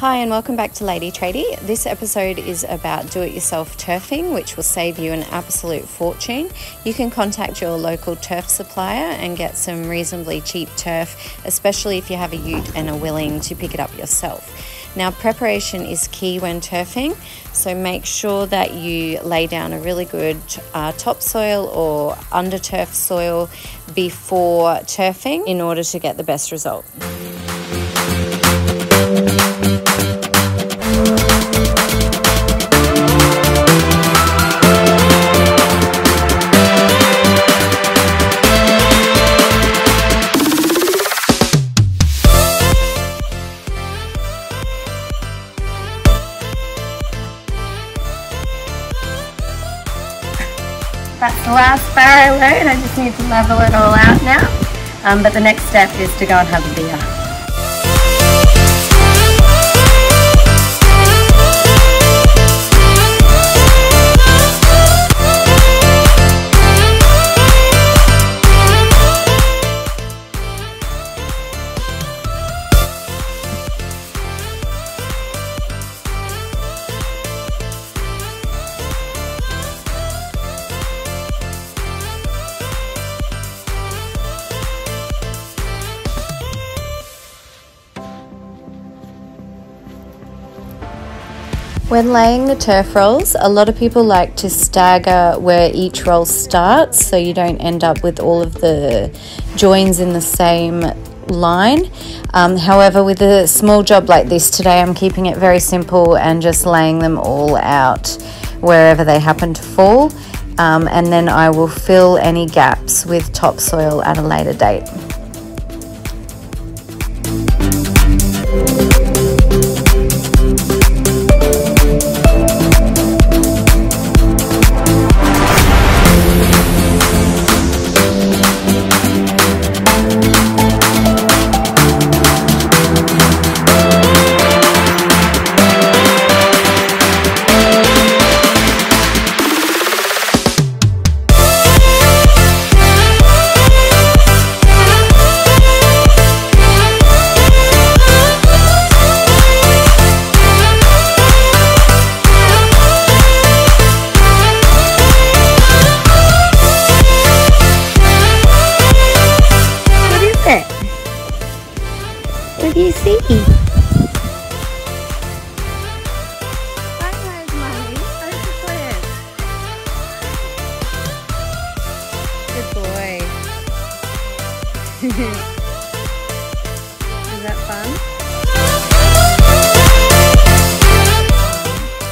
Hi and welcome back to Lady Tradie. This episode is about do-it-yourself turfing, which will save you an absolute fortune. You can contact your local turf supplier and get some reasonably cheap turf, especially if you have a ute and are willing to pick it up yourself. Now, preparation is key when turfing, so make sure that you lay down a really good topsoil or under turf soil before turfing in order to get the best result. That's the last farrow load. I just need to level it all out now. But the next step is to go and have a beer. When laying the turf rolls, a lot of people like to stagger where each roll starts so you don't end up with all of the joins in the same line. However, with a small job like this today, I'm keeping it very simple and just laying them all out wherever they happen to fall. And then I will fill any gaps with topsoil at a later date. What do you see? Good boy. Is that fun?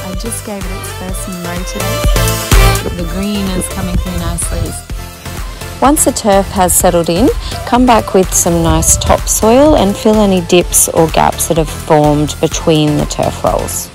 I just gave it its first mow today. The green is coming through nicely. Once the turf has settled in, come back with some nice topsoil and fill any dips or gaps that have formed between the turf rolls.